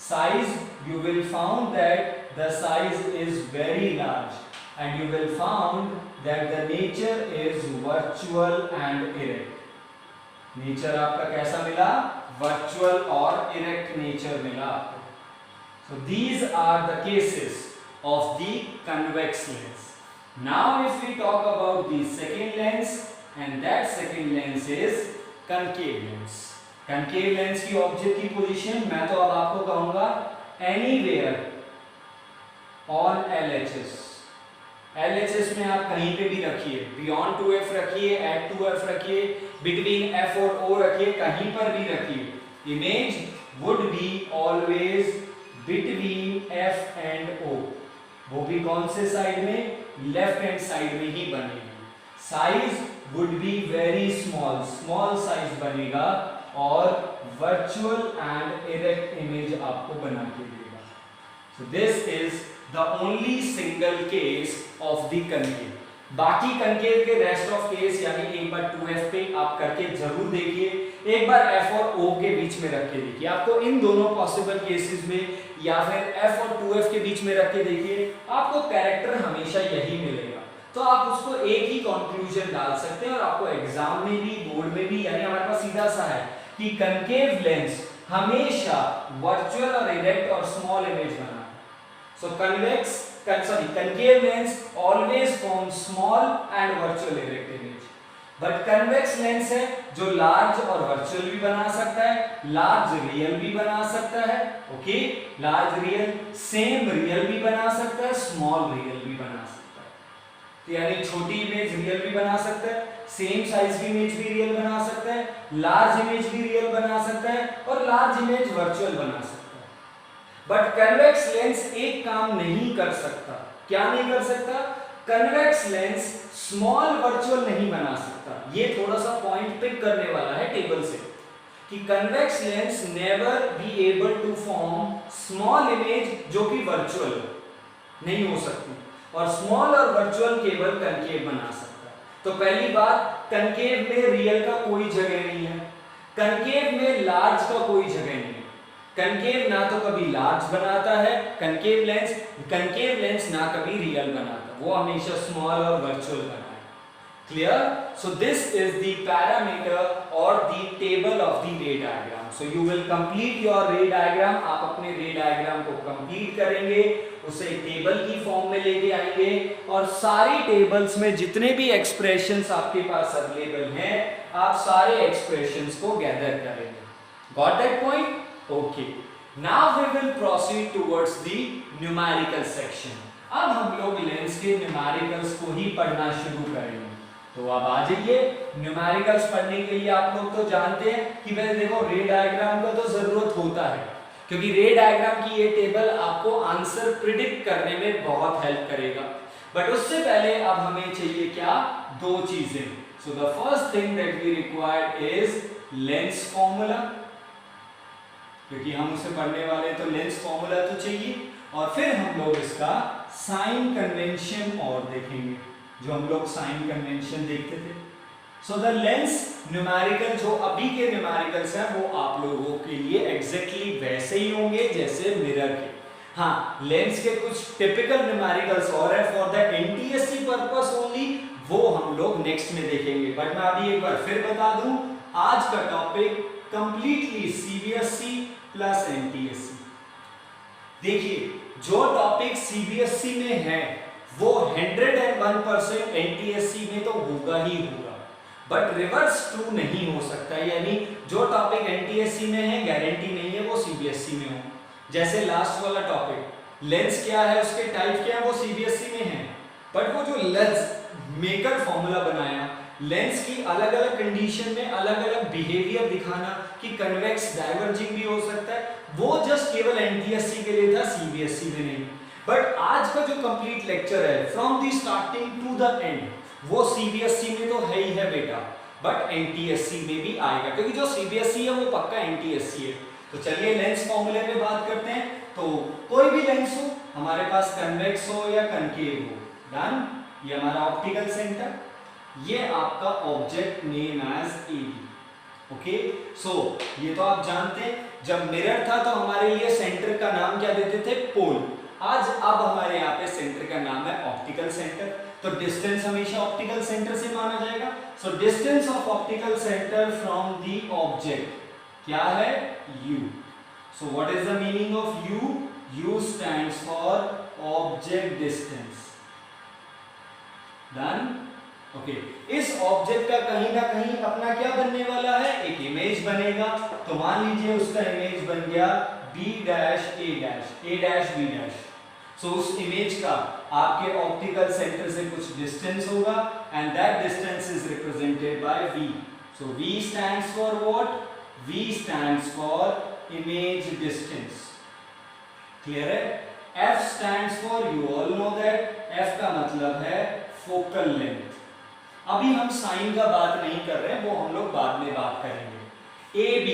Size, you will found that the size is very large and you will found that the nature is virtual and erect. Nature आपका कैसा मिला? वर्चुअल और इरेक्ट नेचर मिला आपको। So these are the cases of the convex lens. Now if we talk about the second lens, and that second lens is concave lens. Concave lens की ऑब्जेक्ट की पोजीशन मैं तो अब आपको कहूंगा anywhere on LHS. LHS में आप कहीं पे भी रखिए, beyond 2f रखिए, at 2f रखिए, between f और o रखिए, कहीं पर भी रखिए, image would be always between F and O, वो भी कौन से साइड में? लेफ्ट हैंड साइड में ही बनेगी। Size would be very small, small size बनेगा और वर्चुअल एंड इरेक्ट इमेज आपको बना के देगा। सो this is the only single case of the concave. बाकी कनकेव के रेस्ट ऑफ केस यानी एक बार 2f पे आप करके जरूर देखिए, एक बार f और o के बीच में रख के देखिए, आपको इन दोनों पॉसिबल केसेस में या फिर f और 2f के बीच में रख के देखिए, आपको कैरेक्टर हमेशा यही मिलेगा। तो आप उसको एक ही कंक्लूजन डाल सकते हैं और आपको एग्जाम में भी, बोर्ड में भी, यानी हमारे पास सीधा सा है कि कनकेव लेंस हमेशा वर्चुअल और इरेक्ट और स्मॉल इमेज बनाता है। सो concave lens always forms small and virtual erect image, but convex lens है जो large और virtual भी बना सकता है, large real भी बना सकता है, okay, large real same real भी बना सकता है, small real भी बना सकता है, तो यानी छोटी इमेज रियल भी बना सकता है, सेम साइज की इमेज भी रियल बना सकता है, लार्ज इमेज भी रियल बना सकता है और लार्ज इमेज वर्चुअल बना सकता है। बट कन्वेक्स लेंस एक काम नहीं कर सकता। क्या नहीं कर सकता? कन्वेक्स लेंस स्मॉल वर्चुअल नहीं बना सकता। ये थोड़ा सा पॉइंट पिक करने वाला है टेबल से कि convex lens never be able to form small image जो कि वर्चुअल नहीं हो सकती, और स्मॉल और वर्चुअल केवल कनकेव बना सकता। तो पहली बात, कनकेव में रियल का कोई जगह नहीं है, कनकेव में लार्ज का कोई जगह नहीं है। कनकेव ना तो कभी लार्ज बनाता है, कनकेव लेंस ना कभी रियल बनाता, वो हमेशा स्मॉल और वर्चुअल बनाता है। Clear? So this is the parameter और the table of the ray diagram. So you will complete your ray diagram. आप अपने रे डायग्राम को कंप्लीट करेंगे, उसे टेबल की फॉर्म में लेके आएंगे और सारी टेबल्स में जितने भी एक्सप्रेशंस आपके पास अवेलेबल हैं, आप सारे एक्सप्रेशंस को गैदर करेंगे। Got that point? Okay, now we will proceed towards the numerical section. अब हम लोग लेंस के न्यूमेरिकल्स को ही पढ़ना शुरू करेंगे। तो अब आ जाइए, न्यूमेरिकल्स पढ़ने के लिए आप लोग तो जानते हैं कि भाई देखो रे डायग्राम का तो जरूरत होता है, क्योंकि रे डायग्राम की ये टेबल आपको आंसर प्रिडिक्ट करने में बहुत हेल्प करेगा। बट उससे पहले अब हमें चाहिए क्या? दो चीजें। So the first thing that we required is lens formula, क्योंकि हम उसे पढ़ने वाले तो लेंस फॉर्मूला तो चाहिए, और फिर हम लोग इसका साइन कन्वेंशन और देखेंगे, जो हम लोग साइन कन्वेंशन देखते थे। सो द लेंस न्यूमेरिकल जो अभी के न्यूमेरिकल्स हैं वो आप लोगों के लिए एग्जैक्टली वैसे ही होंगे जैसे मिरर के। हाँ, लेंस के कुछ टिपिकल न्यूमेरिकल्स और है for the NTSC purpose only, वो हम लोग नेक्स्ट में देखेंगे। बट मैं अभी एक बार फिर बता दूं, आज का topic completely CBSE plus NTSC. देखिए जो टॉपिक सीबीएसई में है वो 101% एनटीएससी में तो होगा ही होगा, बट रिवर्स ट्रू नहीं हो सकता, यानी जो टॉपिक एनटीएससी में है गारंटी नहीं है वो सीबीएसई में हो। जैसे लास्ट वाला टॉपिक लेंस क्या है, उसके टाइप क्या है, वो सीबीएसई में है, बट वो जो लेंस मेकर फॉर्मूला बनाया, लेंस की अलग अलग कंडीशन में अलग अलग बिहेवियर दिखाना कि कन्वेक्स डाइवर्जिंग भी हो सकता है, वो जस्ट केवल एनटीएससी के लिए था, सीबीएसई में नहीं। बट आज का जो कंप्लीट लेक्चर है from the starting to the end वो सीबीएसई में तो है ही है बेटा, बट एनटीएससी में भी आएगा, क्योंकि जो सीबीएसई है वो पक्का एनटीएससी है। तो चलिए लेंस फॉर्मूले पे बात करते हैं। तो कोई भी लेंस हो, हमारे पास कन्वेक्स हो या कनकेव हो, डन। ये हमारा ऑप्टिकल सेंटर, ये आपका object name as AB. Okay, so ये तो आप जानते हैं, जब मिरर था तो हमारे लिए सेंटर का नाम क्या देते थे, पोल। आज अब हमारे यहाँ पे सेंटर का नाम है ऑप्टिकल सेंटर। तो डिस्टेंस हमेशा ऑप्टिकल सेंटर से माना जाएगा। So distance of optical centre from the object क्या है, u। So what is the meaning of u? u stands for object distance, done. Okay, इस ऑब्जेक्ट का कहीं ना कहीं अपना क्या बनने वाला है, एक इमेज बनेगा। तो मान लीजिए उसका इमेज बन गया b dash a dash, a dash b dash. So उस इमेज का आपके ऑप्टिकल सेंटर से कुछ डिस्टेंस होगा and that distance is represented by v। So v stands for what, v stands for image distance. Clear है? f stands for, you all know that f का मतलब है फोकल लेंथ। अभी हम साइन का बात नहीं कर रहे हैं, वो हम लोग बाद में बात करेंगे। AB,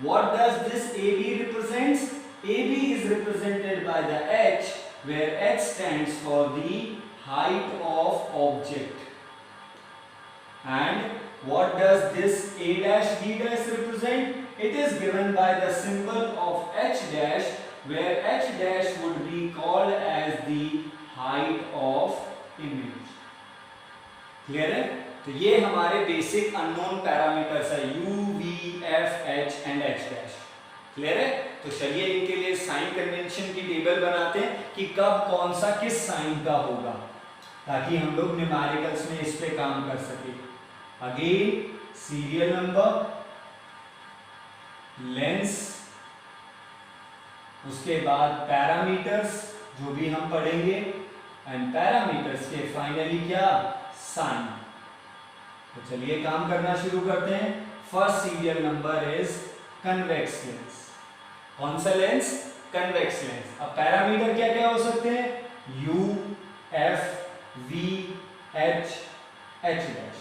what does this AB represents? AB is represented by the h, where h stands for the height of object. And what does this A dash B dash represent? It is given by the symbol of h dash, where h dash would be called as the height of image. Clear है? तो ये हमारे बेसिक अननोन पैरामीटर्स है u, v, f, h and h dash. Clear है? तो चलिए इनके लिए साइन कन्वेंशन की टेबल बनाते हैं कि कब कौन सा किस साइन का होगा, ताकि हम लोग न्यूमेरिकल्स में इस पे काम कर सके। अगेन सीरियल नंबर, लेंस, उसके बाद पैरामीटर्स जो भी हम पढ़ेंगे, एंड पैरामीटर्स के फाइनली क्या, साइन। तो चलिए काम करना शुरू करते हैं। First serial number is convex lens. कौन सा लेंस, कन्वेक्स लेंस। अब पैरामीटर क्या क्या हो सकते हैं, u, f, v, h, h dash.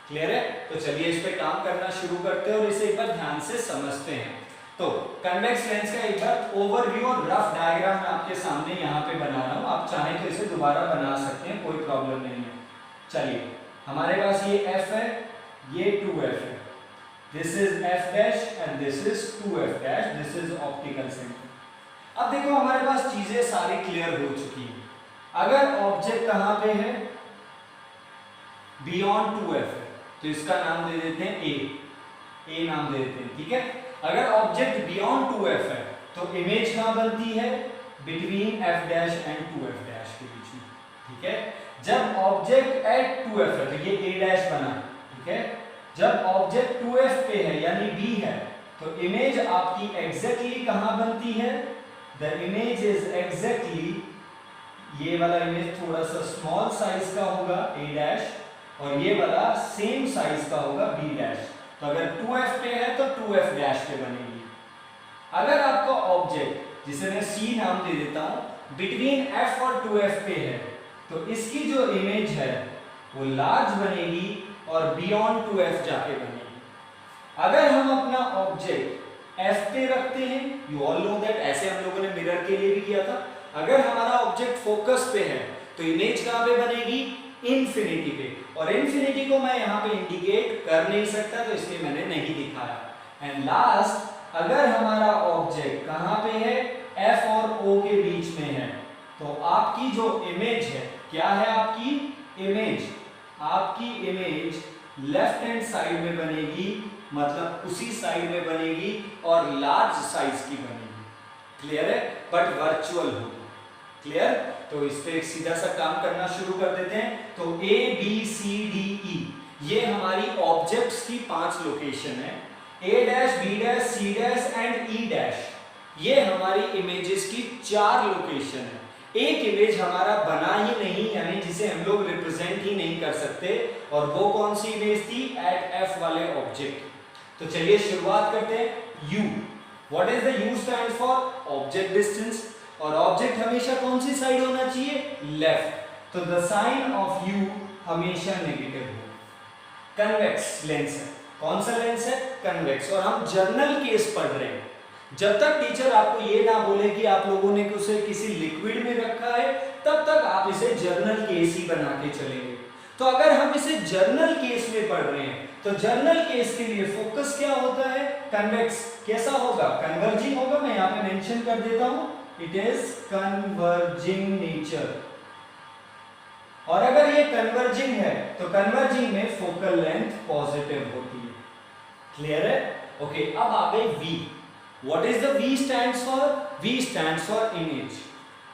Clear है? तो चलिए इस पे काम करना शुरू करते हैं और इसे एक बार ध्यान से समझते हैं। तो कन्वेक्स लेंस का एक बार ओवरव्यू और रफ डायग्राम मैं आपके सामने यहाँ पे बना रहा हूँ, आप चाहें तो इसे दोबारा बना सकते हैं, कोई प्रॉब्लम नहीं है। चलिए हमारे पास ये f है, ये 2f है, this is f dash and this is 2f dash, this is optical centre. अब देखो हमारे पास चीजें सारी क्लियर हो चुकी हैं। अगर ऑब्जेक्ट कहाँ पे है, बियॉन्ड 2f है, तो इसका नाम दे देते हैं a नाम दे देते हैं, ठीक है। अगर ऑब्जेक्ट बियॉन्ड 2f है तो इमेज कहाँ बनती है, between f dash and 2f dash के बीच में, ठीक है। जब ऑब्जेक्ट एट 2f है तो ये a डैश बना, ठीक है। जब ऑब्जेक्ट 2f पे है यानी b है तो इमेज आपकी एग्जैक्टली कहां बनती है, द इमेज इज एग्जैक्टली, ये वाला इमेज थोड़ा सा स्मॉल साइज का होगा a डैश और ये वाला सेम साइज का होगा b डैश। तो अगर 2f पे है तो 2f डैश पे बनेगी। अगर आपका ऑब्जेक्ट, जिसे मैं c नाम दे देता हूं, बिटवीन f और 2f पे है तो इसकी जो इमेज है वो लार्ज बनेगी और बियॉन्ड 2f जाके बनेगी। अगर हम अपना ऑब्जेक्ट f पे रखते हैं, यू ऑल नो दैट, ऐसे हम लोगों ने मिरर के लिए भी किया था। अगर हमारा ऑब्जेक्ट फोकस पे है तो इमेज कहां पे बनेगी, इन्फिनिटी पे, और इन्फिनिटी को मैं यहाँ पे इंडिकेट कर नहीं सकता तो इसलिए मैंने नहीं दिखाया। एंड लास्ट, अगर हमारा ऑब्जेक्ट कहां पे है, f और o के बीच में है, तो आपकी जो इमेज है, क्या है आपकी इमेज, आपकी इमेज लेफ्ट हैंड साइड में बनेगी, मतलब उसी साइड में बनेगी और लार्ज साइज की बनेगी। क्लियर है? बट वर्चुअल होगी। क्लियर? तो इस पे एक सीधा सा काम करना शुरू कर देते हैं। तो A B C D E ये हमारी ऑब्जेक्ट्स की 5 लोकेशन है। A dash, B dash, C dash and E dash ये हमारी इमेजेस की 4 लोकेशन है। एक इमेज हमारा बना ही नहीं, यानी जिसे हम लोग रिप्रेजेंट ही नहीं कर सकते, और वो कौन सी इमेज थी? एट एफ वाले ऑब्जेक्ट। तो चलिए शुरुआत करते हैं। You, what is the you stand for? Object distance, और ऑब्जेक्ट हमेशा कौन सी साइड होना चाहिए? लेफ्ट। तो द साइन ऑफ यू हमेशा नेगेटिव हो। कन्वेक्स लेंस है, कौन सा लेंस है? कन्वेक्स। और हम जर्नल केस पढ़ रहे हैं। जब तक टीचर आपको ये ना बोले कि आप लोगों ने उसे किसी लिक्विड में रखा है, तब तक आप इसे जर्नल केस ही बना के चलेंगे। तो अगर हम इसे जर्नल केस में पढ़ रहे हैं, तो जर्नल केस के लिए फोकस क्या होता है? कन्वेक्स। कैसा होगा? कन्वर्जिंग होगा। मैं यहाँ पे मेंशन कर देता हूं, इट इज कन्वर्जिंग नेचर। और अगर ये कन्वर्जिंग है तो कन्वर्जिंग में फोकल लेंथ पॉजिटिव होती है। क्लियर है? ओके, अब आ गई V. What is the V stands for? V stands for image.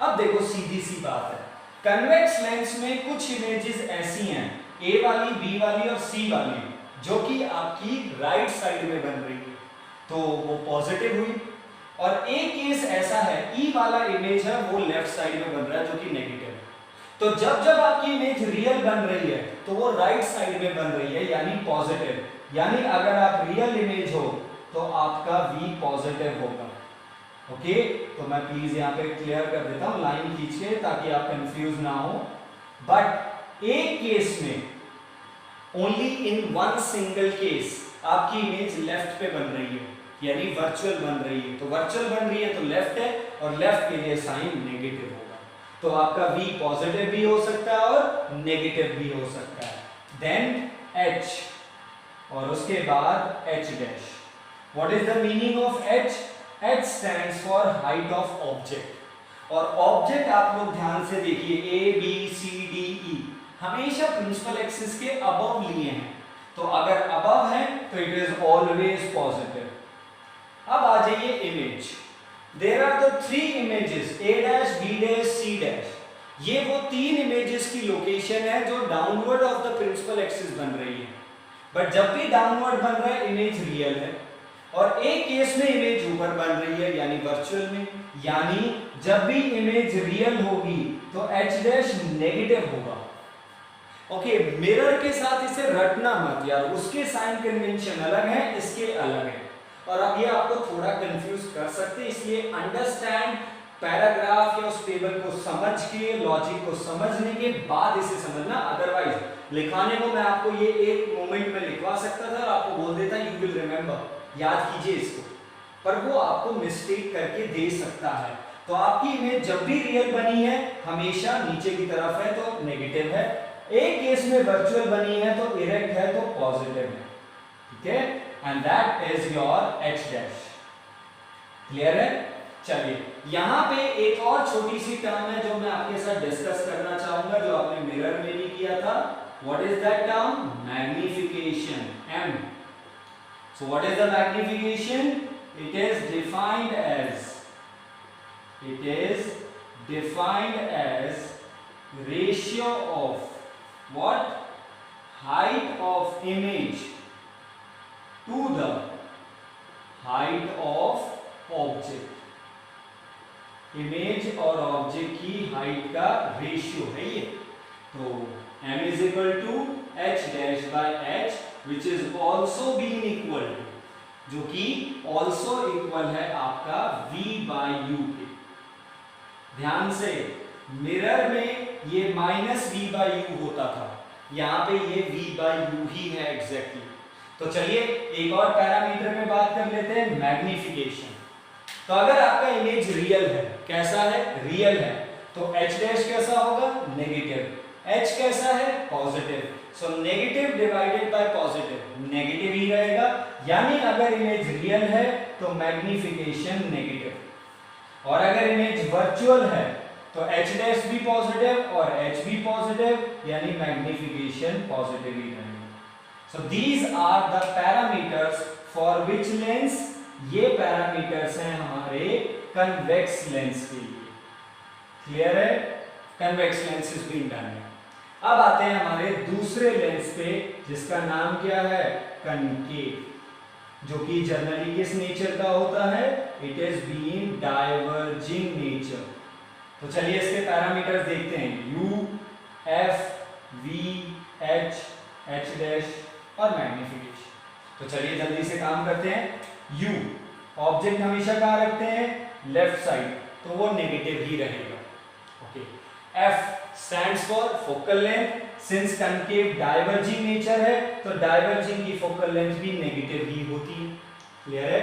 अब देखो सीधी सी बात है, कन्वेक्स लेंस में कुछ इमेजेस ऐसी हैं, ए वाली, बी वाली और सी वाली, जो कि आपकी राइट साइड में बन रही है, तो वो पॉजिटिव हुई। और एक केस ऐसा है, ई वाला इमेज है वो लेफ्ट साइड में बन रहा है, जो कि नेगेटिव है। तो जब जब आपकी इमेज रियल बन रही है तो वो राइट साइड में बन रही है, यानी पॉजिटिव। यानी अगर आप रियल इमेज हो तो आपका V पॉजिटिव होगा। ओके, तो मैं प्लीज यहाँ पे क्लियर कर देता हूँ लाइन खींच के, ताकि आप कंफ्यूज ना हो। बट एक केस में, only in one single case, आपकी इमेज लेफ्ट पे बन रही है, यानी वर्चुअल बन रही है। तो वर्चुअल बन रही है तो लेफ्ट है, और लेफ्ट के लिए साइन नेगेटिव होगा। तो आपका V पॉजिटिव भी हो सकता है और नेगेटिव भी हो सकता है। देन H, और उसके बाद H dash. What is the meaning of H? H stands for height of object। और ऑब्जेक्ट आप लोग ध्यान से देखिए, A, B, C, D, E हमेशा प्रिंसिपल एक्सिस के अबव लिए हैं। तो अगर अबव है तो इट इज ऑलवेज पॉजिटिव। अब आ जाइए image. There are the 3 images, A dash, B dash, C dash. ये वो 3 इमेजेस की लोकेशन है जो downward of the principal axis बन रही है। बट जब भी डाउनवर्ड बन रहा है इमेज रियल है, और एक केस में इमेज ऊपर बन रही है, यानी वर्चुअल में। यानी जब भी इमेज रियल होगी तो H डैश नेगेटिव होगा। ओके, मिरर के साथ इसे रटना मत यार, उसके साइन कन्वेंशन अलग है, इसके अलग है, और अब ये आपको थोड़ा कंफ्यूज कर सकते हैं। इसलिए अंडरस्टैंड पैराग्राफ या उस टेबल को समझ के, लॉजिक को समझने के बाद इसे समझना। अदरवाइज लिखाने को मैं आपको ये एक मोमेंट में लिखवा सकता था और आपको बोल देता यू विल रिमेंबर, याद कीजिए इसको, पर वो आपको मिस्टेक करके दे सकता है। तो आपकी इमेज जब भी रियल बनी है हमेशा नीचे की तरफ है तो नेगेटिव है, एक केस में वर्चुअल बनी है तो इरेक्ट है तो पॉजिटिव है। ठीक है, and that is your H dash. Clear है? चलिए, यहां पे एक और छोटी सी टर्म है जो मैं आपके साथ डिस्कस करना चाहूंगा, जो आपने मिरर में भी किया था। What is that term? Magnification, M। So what is the magnification? It is defined as ratio of what? Height of image to the height of object। Image और ऑब्जेक्ट की हाइट का रेशियो है ये। तो M is equal to H dash by H, which is also being equal to, जो कि also equal है आपका V by U के। ध्यान से, मिरर में ये -V by U होता था, यहाँ पे ये V by U ही है एग्जैक्टली। तो चलिए एक और पैरामीटर में बात कर लेते हैं, मैग्निफिकेशन। तो अगर आपका इमेज रियल है, कैसा है? रियल है, तो H डैश कैसा होगा? नेगेटिव। H कैसा है? Positive. So negative divided by positive negative ही रहेगा, यानी अगर इमेज रियल है तो मैग्निफिकेशन नेगेटिव, और अगर इमेज वर्चुअल है तो H डैश भी पॉजिटिव और H भी पॉजिटिव, यानी मैग्निफिकेशन पॉजिटिव ही रहेगा। So these are the parameters for which lens, ये पैरामीटर्स हैं हमारे कन्वेक्स लेंस के लिए। क्लियर है? Convex lens is being done. अब आते हैं हमारे दूसरे लेंस पे जिसका नाम क्या है? कनकेव, जो कि जनरली किस नेचर का होता है? It is being diverging nature. तो चलिए इसके पैरामीटर्स देखते हैं, U, F, V, H, H dash और मैग्निफिकेशन। तो चलिए जल्दी से काम करते हैं। U, ऑब्जेक्ट हमेशा कहाँ रखते हैं? लेफ्ट साइड, तो वो नेगेटिव ही रहेगा। Okay. F stands for focal length, since concave diverging nature है तो diverging की focal length भी नेगेटिव ही होती है। क्लियर है?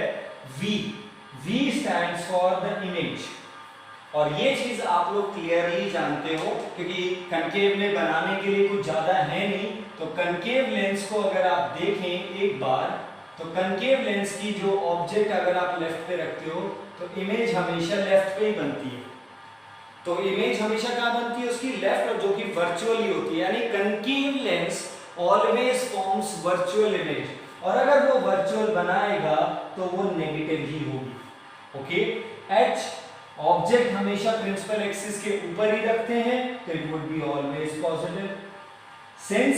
V stands for the image, और ये चीज आप लोग क्लियरली जानते हो क्योंकि कनकेव में बनाने के लिए कुछ ज्यादा है नहीं। तो कनकेव लेंस को अगर आप देखें एक बार, तो कनकेव लेंस की जो ऑब्जेक्ट अगर आप लेफ्ट पे रखते हो तो इमेज हमेशा लेफ्ट पे ही बनती है। तो इमेज हमेशा कहाँ बनती है? उसकी लेफ्ट, और जो कि वर्चुअली होती है, यानी concave lens always forms virtual image, और अगर वो वर्चुअल बनाएगा तो वो नेगेटिव ही होगी। ओके। H, ऑब्जेक्ट हमेशा प्रिंसिपल एक्सिस के ऊपर ही रखते हैं तो it would be always positive. Since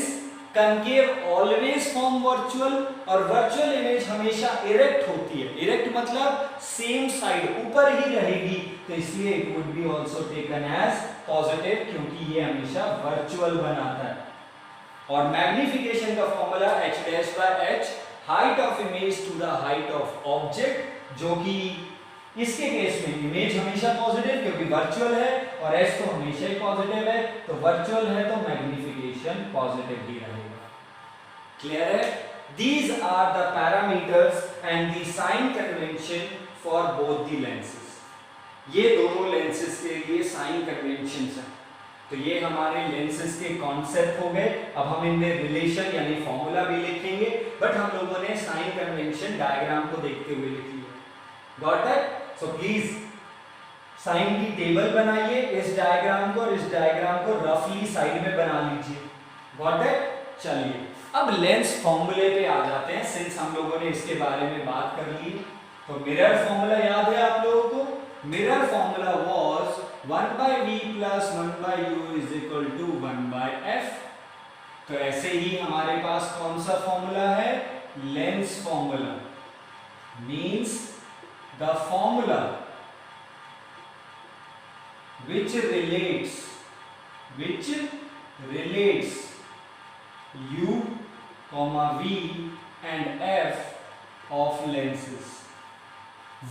concave always form virtual, और वर्चुअल इमेज हमेशा इरेक्ट होती है। इरेक्ट मतलब सेम साइड, ऊपर ही रहेगी, तो इसलिए it would be also taken as positive, क्योंकि ये हमेशा वर्चुअल बनाता है। और मैग्निफिकेशन का formula h dash by h, height of image to the height of object, जो कि इसके केस में इमेज हमेशा पॉजिटिव क्योंकि वर्चुअल है, और h तो हमेशा ही पॉजिटिव है, तो वर्चुअल है तो मैग्निफिकेशन पॉजिटिव ही रहेगा। क्लियर है? These are the parameters and the sign convention for both the lenses. ये दोनों lenses के लिए sign conventions हैं। तो ये हमारे lenses के concept हो गए। अब हम इनमें relation यानी formula भी लिखेंगे, but हम लोगों ने sign convention diagram को देखते हुए लिख लिया। Got that? So please sign की टेबल बनाइए इस डायग्राम को, और इस डायग्राम को रफली साइड में बना लीजिए। Got that? चलिए अब लेंस फॉर्मूले पे आ जाते हैं। सिंस हम लोगों ने इसके बारे में बात कर ली, तो मिरर फॉर्मूला याद है आप लोगों को? Mirror formula was 1/v + 1/u = 1/f। तो ऐसे ही हमारे पास कौन सा फॉर्मूला है? Lens formula, means the formula which relates u, v and f of lenses।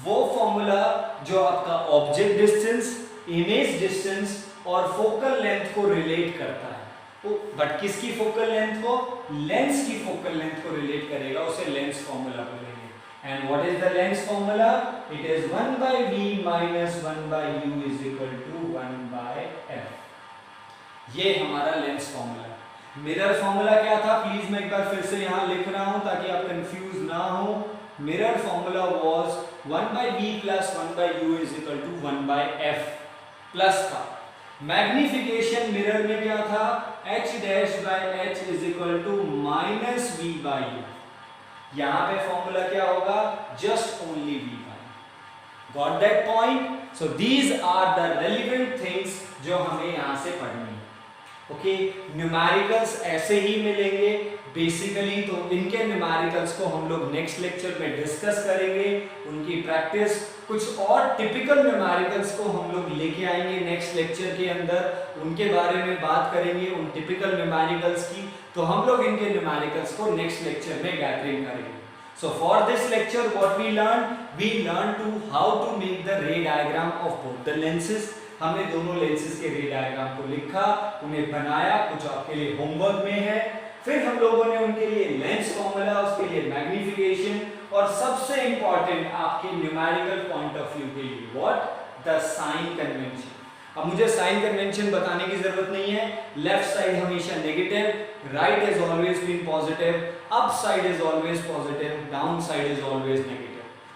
वो फॉर्मूला जो आपका ऑब्जेक्ट डिस्टेंस, इमेज डिस्टेंस और फोकल लेंथ को रिलेट करता है। बट किसकी फोकल लेंथ को? लेंस की फोकल लेंथ को रिलेट करेगा, उसे लेंस फॉर्मूला बोलेंगे। And what is the lens formula? It is 1/v - 1/u = 1/f। ये हमारा लेंस फॉर्मूला। मिरर फॉर्मूला क्या था? प्लीज मैं एक बार फिर से यहां लिख रहा हूं ताकि आप कंफ्यूज ना हो। Mirror formula was 1/v + 1/u = 1/f plus था। मैग्निफिकेशन मिरर में क्या था? h dash by h = -v/u। यहां पे फॉर्मूला क्या होगा? Just only v/u। Got that point? So these are the relevant things जो हमें यहां से पढ़नी है। ओके, न्यूमेरिकल्स ऐसे ही मिलेंगे बेसिकली, तो इनके न्यूमेरिकल्स को हम लोग नेक्स्ट लेक्चर में डिस्कस करेंगे। उनकी प्रैक्टिस, कुछ और टिपिकल न्यूमेरिकल्स को हम लोग लेके आएंगे नेक्स्ट लेक्चर के अंदर, उनके बारे में बात करेंगे, उन टिपिकल न्यूमेरिकल्स की। तो हम लोग इनके न्यूमेरिकल्स को नेक्स्ट लेक्चर में गैदरिंग करेंगे। So for this lecture what we learned to how to make the ray diagram of both the lenses। हमने दोनों लेंसेज के रे डायग्राम को लिखा, उन्हें बनाया, कुछ आपके लिए होमवर्क में है। फिर हम लोगों ने उनके लिए लेंस फॉर्मूला, उसके लिए मैग्निफिकेशन, और सबसे इंपॉर्टेंट आपके न्यूमेरिकल पॉइंट ऑफ व्यू के लिए व्हाट? The sign convention. अब मुझे साइन कन्वेंशन बताने की जरूरत नहीं है। लेफ्ट साइड हमेशा negative, right is always been positive, up side is always positive, down side is always negative.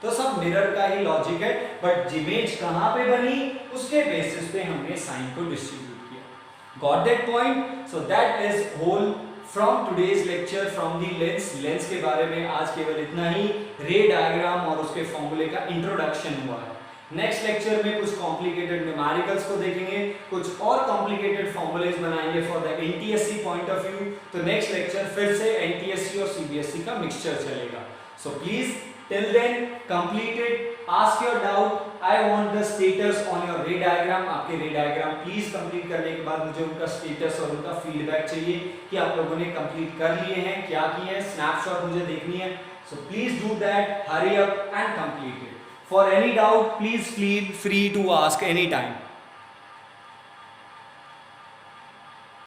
तो सब मिरर का ही लॉजिक है, बट इमेज कहां पे बनी उसके बेसिस पे हमने साइन को डिस्ट्रीब्यूट किया। Got that point? So that is whole from today's lecture from the lens के बारे में आज केवल इतना ही। रे डायग्राम और उसके फॉर्मूले का इंट्रोडक्शन हुआ है। नेक्स्ट लेक्चर में कुछ कॉम्प्लिकेटेड न्यूमेरिकल्स को देखेंगे, कुछ और कॉम्प्लिकेटेड फॉर्मूलेज बनाएंगे for the NTSC point of view. तो नेक्स्ट लेक्चर फिर से एनटीएससी और सीबीएसई का मिक्सचर चलेगा। So please till then complete it, ask your doubt, I want the status on your ray diagram. आपके रे डायग्राम प्लीज कंप्लीट करने के बाद मुझे उनका स्टेटस और उनका फीडबैक चाहिए कि आप लोगों ने कंप्लीट कर लिए हैं, क्या किए हैं, स्नैपशॉट मुझे देखनी है। So please do that, hurry up and complete it. For any doubt, please feel free to ask anytime.